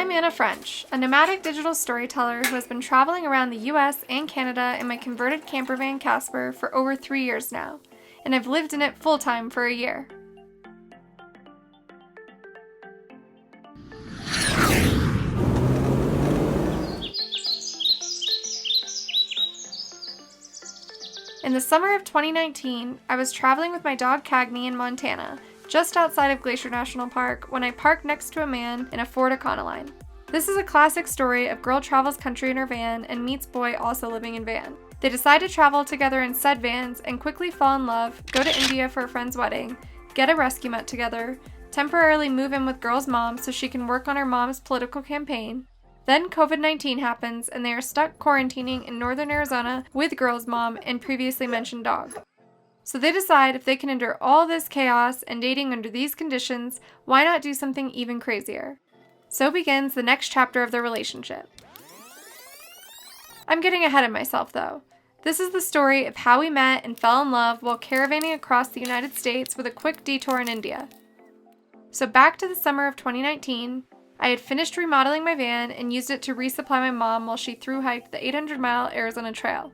I'm Anna French, a nomadic digital storyteller who has been traveling around the US and Canada in my converted camper van Casper for over 3 years now, and I've lived in it full-time for a year. In the summer of 2019, I was traveling with my dog Cagney in Montana, just outside of Glacier National Park, when I parked next to a man in a Ford Econoline. This is a classic story of girl travels country in her van and meets boy also living in van. They decide to travel together in said vans and quickly fall in love, go to India for a friend's wedding, get a rescue mat together, temporarily move in with girl's mom so she can work on her mom's political campaign. Then COVID-19 happens and they are stuck quarantining in northern Arizona with girl's mom and previously mentioned dog. So they decide if they can endure all this chaos and dating under these conditions, why not do something even crazier? So begins the next chapter of their relationship. I'm getting ahead of myself though. This is the story of how we met and fell in love while caravanning across the United States with a quick detour in India. So back to the summer of 2019, I had finished remodeling my van and used it to resupply my mom while she thru-hiked the 800-mile Arizona Trail.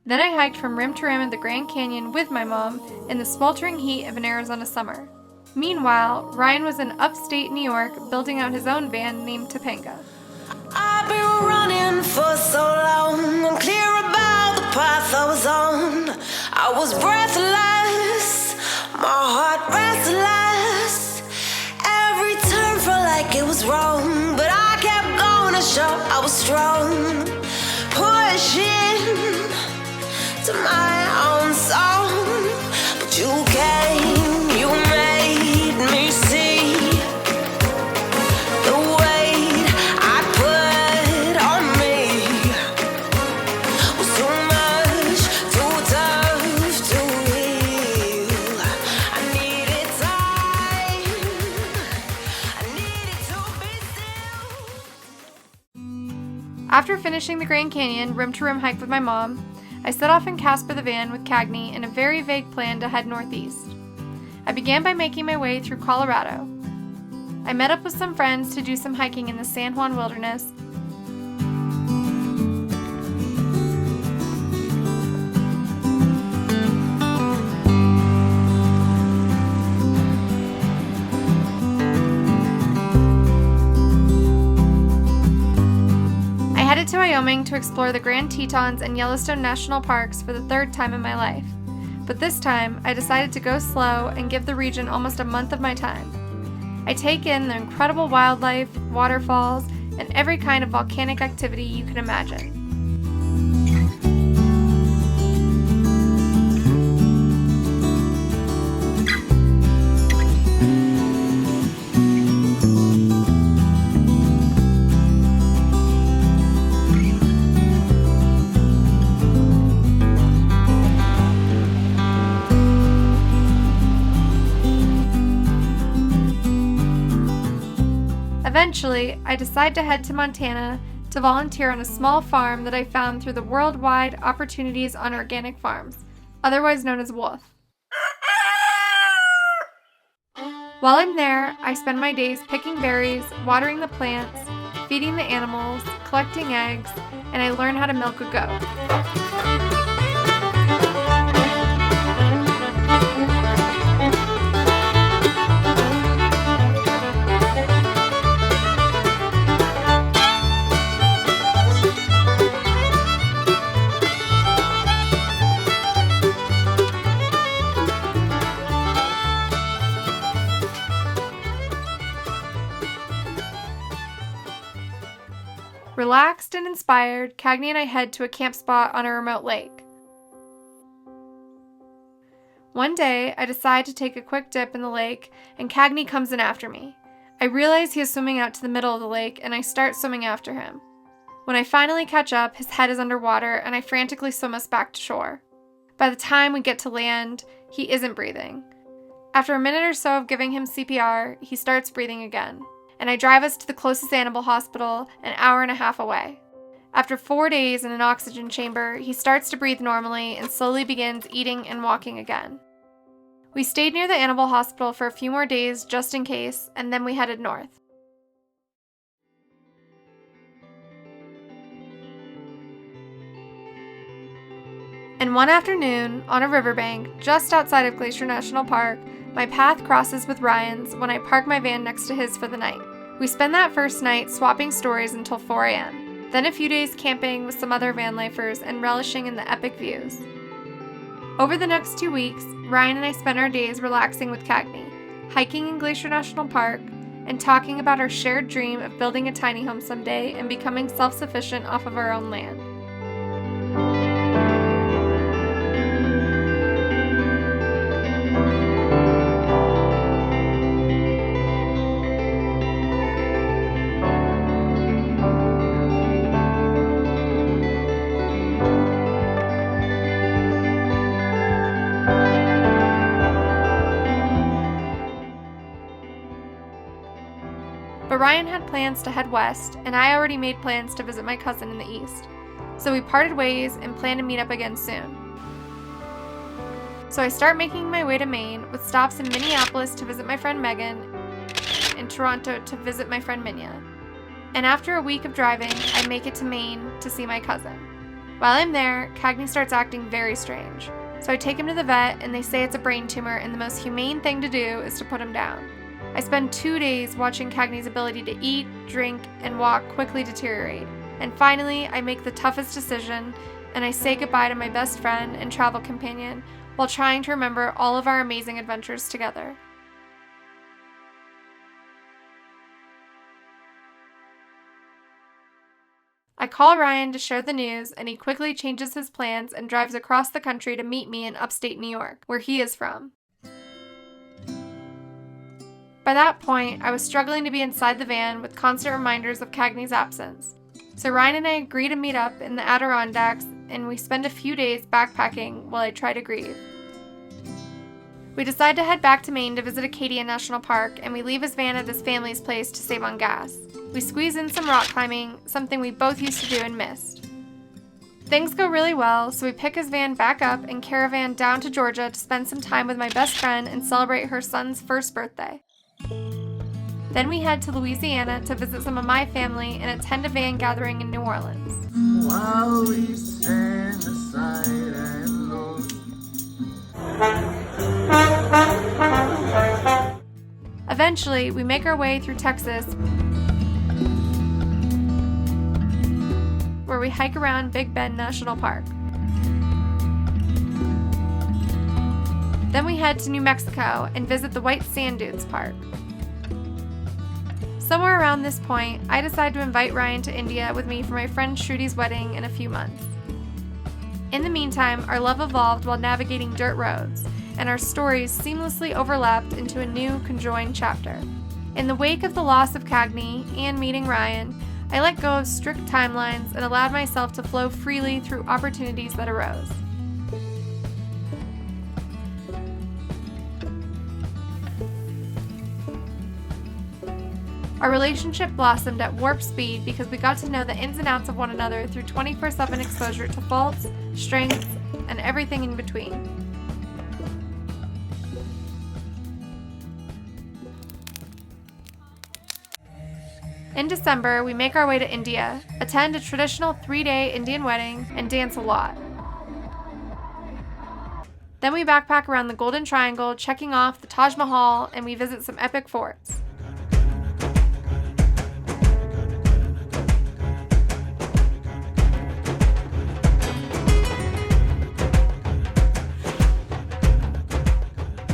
Then I hiked from rim to rim of the Grand Canyon with my mom in the sweltering heat of an Arizona summer. Meanwhile, Ryan was in upstate New York building out his own van named Topanga. I've been running for so long, I'm clear about the path I was on. I was breathless, my heart restless. Every turn felt like it was wrong, but I kept going to show I was strong. Pushing to my own song, but you came, you made me see the weight I put on me was too much, too tough to heal. I needed time, I needed to be still. After finishing the Grand Canyon rim-to-rim hike with my mom, I set off in Casper the van with Cagney in a very vague plan to head northeast. I began by making my way through Colorado. I met up with some friends to do some hiking in the San Juan wilderness. I headed to Wyoming to explore the Grand Tetons and Yellowstone National Parks for the third time in my life. But this time, I decided to go slow and give the region almost a month of my time. I take in the incredible wildlife, waterfalls, and every kind of volcanic activity you can imagine. Eventually, I decide to head to Montana to volunteer on a small farm that I found through the Worldwide Opportunities on Organic Farms, otherwise known as WWOOF. While I'm there, I spend my days picking berries, watering the plants, feeding the animals, collecting eggs, and I learn how to milk a goat. Relaxed and inspired, Cagney and I head to a camp spot on a remote lake. One day, I decide to take a quick dip in the lake, and Cagney comes in after me. I realize he is swimming out to the middle of the lake, and I start swimming after him. When I finally catch up, his head is underwater, and I frantically swim us back to shore. By the time we get to land, he isn't breathing. After a minute or so of giving him CPR, he starts breathing again, and I drive us to the closest animal hospital, an hour and a half away. After 4 days in an oxygen chamber, he starts to breathe normally and slowly begins eating and walking again. We stayed near the animal hospital for a few more days just in case, and then we headed north. And one afternoon, on a riverbank just outside of Glacier National Park, my path crosses with Ryan's when I park my van next to his for the night. We spend that first night swapping stories until 4 a.m., then a few days camping with some other van lifers and relishing in the epic views. Over the next 2 weeks, Ryan and I spent our days relaxing with Cagney, hiking in Glacier National Park, and talking about our shared dream of building a tiny home someday and becoming self-sufficient off of our own land. But Ryan had plans to head west, and I already made plans to visit my cousin in the east. So we parted ways and plan to meet up again soon. So I start making my way to Maine, with stops in Minneapolis to visit my friend Megan, and Toronto to visit my friend Minya. And after a week of driving, I make it to Maine to see my cousin. While I'm there, Cagney starts acting very strange. So I take him to the vet, and they say it's a brain tumor, and the most humane thing to do is to put him down. I spend 2 days watching Cagney's ability to eat, drink, and walk quickly deteriorate. And finally, I make the toughest decision, and I say goodbye to my best friend and travel companion while trying to remember all of our amazing adventures together. I call Ryan to share the news, and he quickly changes his plans and drives across the country to meet me in upstate New York, where he is from. By that point, I was struggling to be inside the van with constant reminders of Cagney's absence. So Ryan and I agree to meet up in the Adirondacks, and we spend a few days backpacking while I try to grieve. We decide to head back to Maine to visit Acadia National Park, and we leave his van at his family's place to save on gas. We squeeze in some rock climbing, something we both used to do and missed. Things go really well, so we pick his van back up and caravan down to Georgia to spend some time with my best friend and celebrate her son's first birthday. Then we head to Louisiana to visit some of my family and attend a van gathering in New Orleans. While we stand aside and look. Eventually, we make our way through Texas, where we hike around Big Bend National Park. Then we head to New Mexico and visit the White Sand Dunes Park. Somewhere around this point, I decide to invite Ryan to India with me for my friend Shrudi's wedding in a few months. In the meantime, our love evolved while navigating dirt roads, and our stories seamlessly overlapped into a new, conjoined chapter. In the wake of the loss of Cagney and meeting Ryan, I let go of strict timelines and allowed myself to flow freely through opportunities that arose. Our relationship blossomed at warp speed because we got to know the ins and outs of one another through 24/7 exposure to faults, strengths, and everything in between. In December, we make our way to India, attend a traditional 3-day Indian wedding, and dance a lot. Then we backpack around the Golden Triangle, checking off the Taj Mahal, and we visit some epic forts.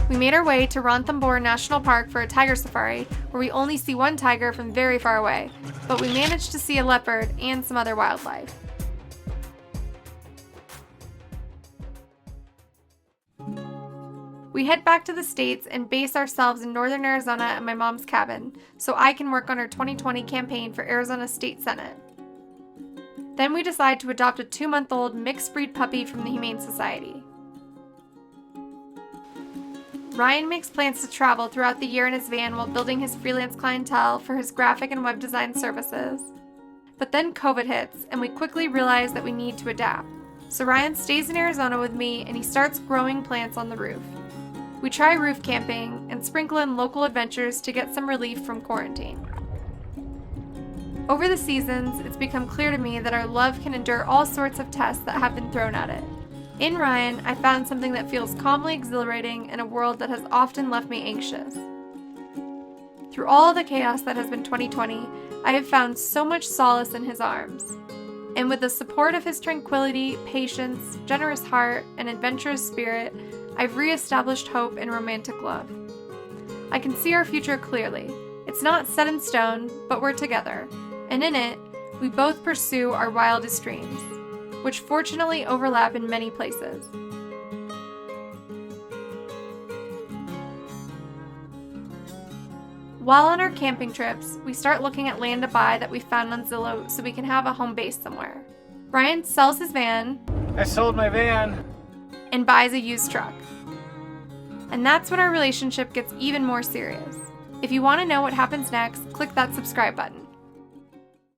We made our way to Ranthambore National Park for a tiger safari, where we only see one tiger from very far away, but we managed to see a leopard and some other wildlife. We head back to the States and base ourselves in northern Arizona at my mom's cabin, so I can work on her 2020 campaign for Arizona State Senate. Then we decide to adopt a 2-month-old mixed breed puppy from the Humane Society. Ryan makes plans to travel throughout the year in his van while building his freelance clientele for his graphic and web design services. But then COVID hits, and we quickly realize that we need to adapt. So Ryan stays in Arizona with me, and he starts growing plants on the roof. We try roof camping and sprinkle in local adventures to get some relief from quarantine. Over the seasons, it's become clear to me that our love can endure all sorts of tests that have been thrown at it. In Ryan, I found something that feels calmly exhilarating in a world that has often left me anxious. Through all the chaos that has been 2020, I have found so much solace in his arms. And with the support of his tranquility, patience, generous heart, and adventurous spirit, I've re-established hope in romantic love. I can see our future clearly. It's not set in stone, but we're together. And in it, we both pursue our wildest dreams, which fortunately overlap in many places. While on our camping trips, we start looking at land to buy that we found on Zillow so we can have a home base somewhere. Ryan sells his van. I sold my van. And buys a used truck. And that's when our relationship gets even more serious. If you want to know what happens next, click that subscribe button.